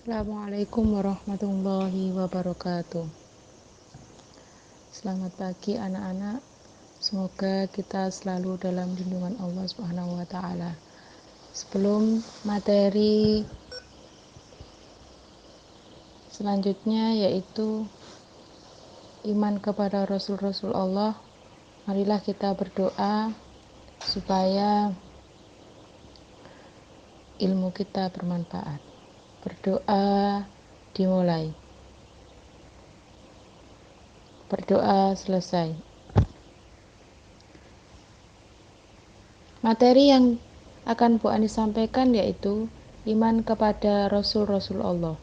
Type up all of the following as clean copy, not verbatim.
Assalamualaikum warahmatullahi wabarakatuh. Selamat pagi anak-anak. Semoga kita selalu dalam lindungan Allah Subhanahu wa taala. Sebelum materi selanjutnya yaitu iman kepada Rasul-Rasul Allah, marilah kita berdoa supaya ilmu kita bermanfaat. Berdoa dimulai. Berdoa selesai. Materi yang akan Bu Ani sampaikan yaitu iman kepada Rasul-Rasul Allah.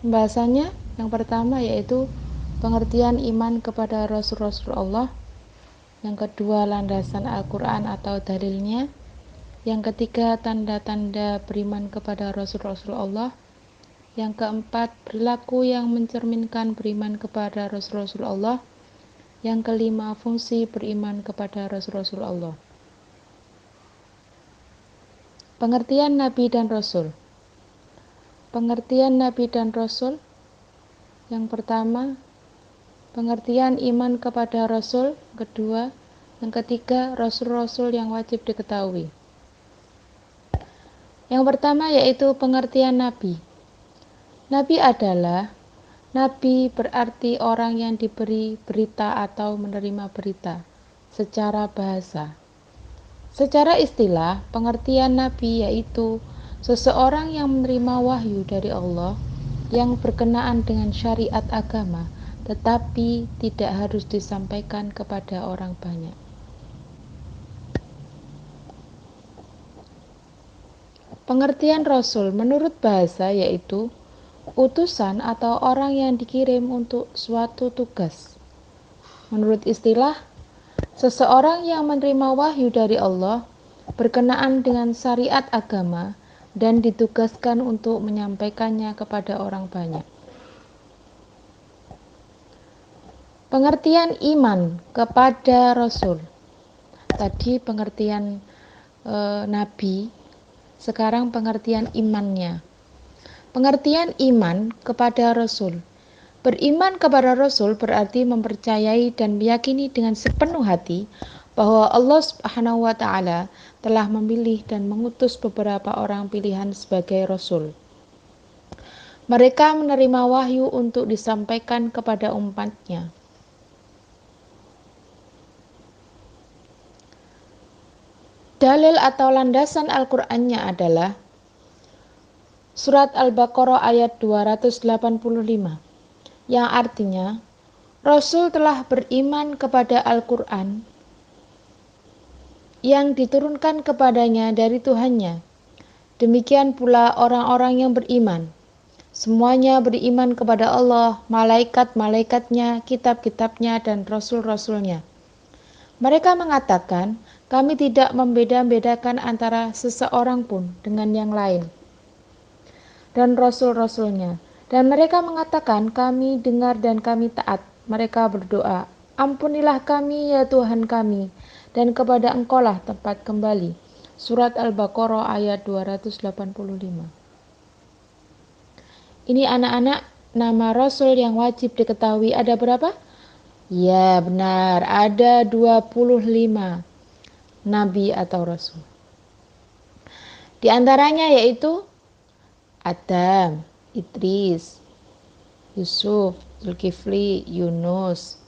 Pembahasannya yang pertama yaitu pengertian iman kepada Rasul-Rasul Allah. Yang kedua, landasan Al-Quran atau dalilnya. Yang ketiga, tanda-tanda beriman kepada Rasul-Rasul Allah. Yang keempat, perilaku yang mencerminkan beriman kepada Rasul-Rasul Allah. Yang kelima, fungsi beriman kepada Rasul-Rasul Allah. Pengertian Nabi dan Rasul. Pengertian Nabi dan Rasul. Yang pertama, pengertian iman kepada Rasul. Kedua, yang ketiga, Rasul-Rasul yang wajib diketahui. Yang pertama yaitu pengertian Nabi. Nabi adalah Nabi berarti orang yang diberi berita atau menerima berita secara bahasa. Secara istilah, pengertian Nabi yaitu seseorang yang menerima wahyu dari Allah yang berkenaan dengan syariat agama, tetapi tidak harus disampaikan kepada orang banyak. Pengertian Rasul menurut bahasa yaitu utusan atau orang yang dikirim untuk suatu tugas. Menurut istilah, seseorang yang menerima wahyu dari Allah berkenaan dengan syariat agama dan ditugaskan untuk menyampaikannya kepada orang banyak. Pengertian iman kepada Rasul. Tadi pengertian Nabi, sekarang pengertian imannya. Pengertian iman kepada Rasul. Beriman kepada Rasul berarti mempercayai dan meyakini dengan sepenuh hati bahwa Allah Subhanahu wa taala telah memilih dan mengutus beberapa orang pilihan sebagai Rasul. Mereka menerima wahyu untuk disampaikan kepada umatnya. Dalil atau landasan Al-Qur'annya adalah Surat Al-Baqarah ayat 285, yang artinya Rasul telah beriman kepada Al-Quran yang diturunkan kepadanya dari Tuhannya. Demikian pula orang-orang yang beriman. Semuanya beriman kepada Allah, malaikat-malaikatnya, kitab-kitabnya, dan rasul-rasulnya. Mereka mengatakan, kami tidak membeda-bedakan antara seseorang pun dengan yang lain dan rasul-rasulnya. Dan mereka mengatakan, kami dengar dan kami taat. Mereka berdoa, ampunilah kami ya Tuhan kami, dan kepada Engkaulah tempat kembali. Surat Al-Baqarah ayat 285. Ini anak-anak, nama Rasul yang wajib diketahui ada berapa? Ya benar, ada 25 Nabi atau Rasul. Di antaranya yaitu Adam, Idris, Yusuf, Zulkifli, Yunus,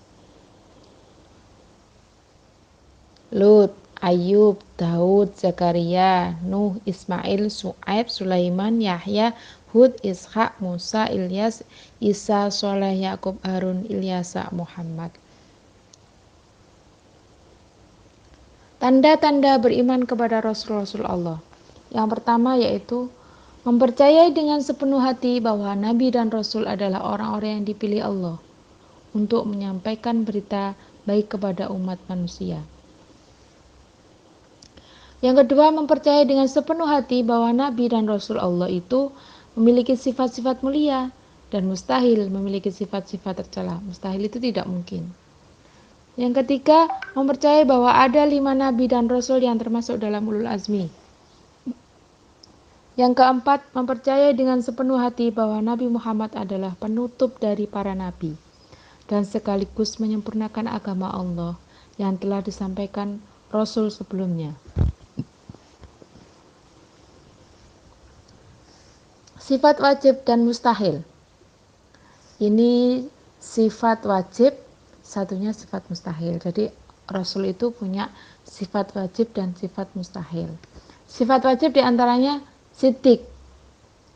Lut, Ayub, Daud, Zakaria, Nuh, Ismail, Su'aib, Sulaiman, Yahya, Hud, Ishak, Musa, Ilyas, Isa, Soleh, Yakub, Harun, Ilyasa, Muhammad. Tanda-tanda beriman kepada Rasul-Rasul Allah. Yang pertama yaitu mempercayai dengan sepenuh hati bahwa Nabi dan Rasul adalah orang-orang yang dipilih Allah untuk menyampaikan berita baik kepada umat manusia. Yang kedua, mempercayai dengan sepenuh hati bahwa Nabi dan Rasul Allah itu memiliki sifat-sifat mulia dan mustahil memiliki sifat-sifat tercela. Mustahil itu tidak mungkin. Yang ketiga, mempercayai bahwa ada 5 Nabi dan Rasul yang termasuk dalam ulul azmi. Yang keempat, mempercayai dengan sepenuh hati bahwa Nabi Muhammad adalah penutup dari para nabi dan sekaligus menyempurnakan agama Allah yang telah disampaikan Rasul sebelumnya. Sifat wajib dan mustahil. Ini sifat wajib, satunya sifat mustahil. Jadi Rasul itu punya sifat wajib dan sifat mustahil. Sifat wajib diantaranya siddiq,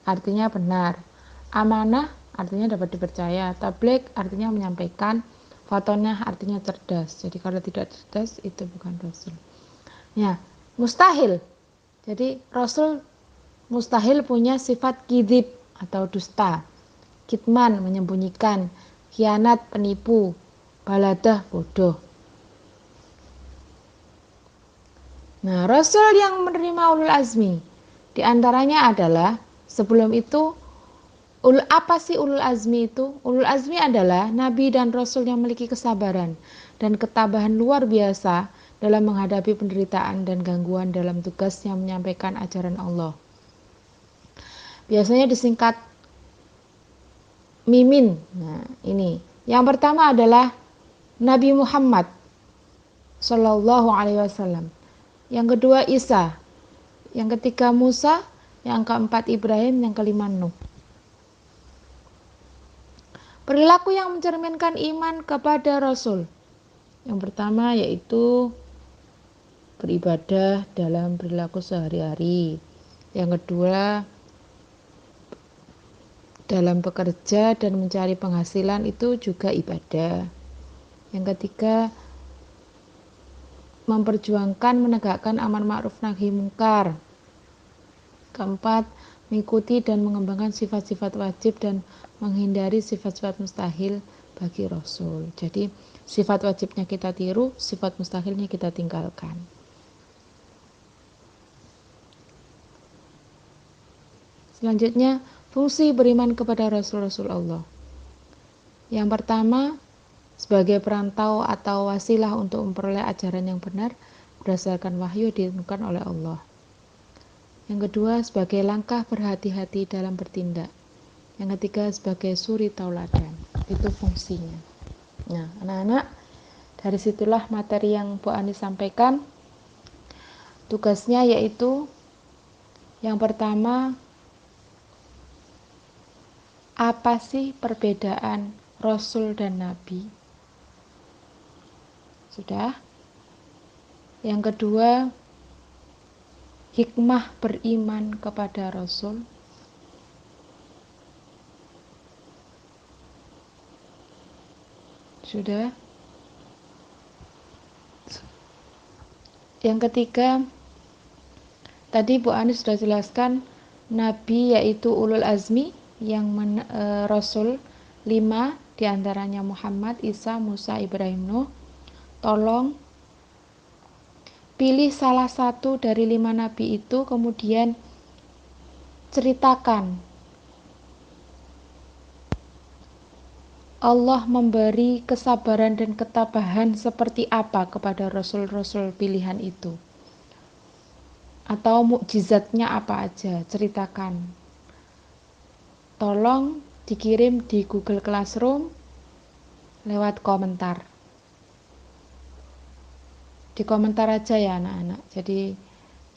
artinya benar. Amanah, artinya dapat dipercaya. Tabligh, artinya menyampaikan. Fatonah, artinya cerdas. Jadi kalau tidak cerdas, itu bukan Rasul. Ya, mustahil. Jadi Rasul mustahil punya sifat kidib atau dusta. Kitman, menyembunyikan. Khianat, penipu. Baladah, bodoh. Nah, Rasul yang menerima ulul azmi di antaranya adalah, sebelum itu, apa sih ulul azmi itu? Ulul azmi adalah nabi dan rasul yang memiliki kesabaran dan ketabahan luar biasa dalam menghadapi penderitaan dan gangguan dalam tugasnya menyampaikan ajaran Allah. Biasanya disingkat Mimin. Nah, ini. Yang pertama adalah Nabi Muhammad Shallallahu Alaihi Wasallam. Yang kedua Isa. Yang ketiga Musa, yang keempat Ibrahim, yang kelima Nuh. Perilaku yang mencerminkan iman kepada Rasul. Yang pertama yaitu beribadah dalam perilaku sehari-hari. Yang kedua, dalam bekerja dan mencari penghasilan itu juga ibadah. Yang ketiga, memperjuangkan menegakkan amar ma'ruf nahi mungkar. Keempat, mengikuti dan mengembangkan sifat-sifat wajib dan menghindari sifat-sifat mustahil bagi Rasul. Jadi sifat wajibnya kita tiru, sifat mustahilnya kita tinggalkan. Selanjutnya, fungsi beriman kepada Rasul-Rasul Allah. Yang pertama, sebagai perantau atau wasilah untuk memperoleh ajaran yang benar berdasarkan wahyu diturunkan oleh Allah. Yang kedua, sebagai langkah berhati-hati dalam bertindak. Yang ketiga, sebagai suri tauladan. Itu fungsinya. Nah, anak-anak, dari situlah materi yang Bu Ani sampaikan. Tugasnya yaitu yang pertama, apa sih perbedaan Rasul dan Nabi? Sudah. Yang kedua, hikmah beriman kepada Rasul. Sudah. Yang ketiga, tadi Bu Ani sudah jelaskan, Nabi yaitu ulul azmi, yang Rasul 5, diantaranya Muhammad, Isa, Musa, Ibrahim, Nuh. Tolong pilih salah satu dari 5 nabi itu, kemudian ceritakan Allah memberi kesabaran dan ketabahan seperti apa kepada rasul-rasul pilihan itu, atau mukjizatnya apa aja, ceritakan. Tolong dikirim di Google Classroom lewat komentar. Di komentar aja ya anak-anak. Jadi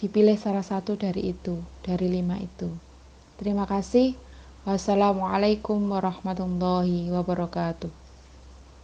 dipilih salah satu dari itu, dari 5 itu. Terima kasih. Wassalamualaikum warahmatullahi wabarakatuh.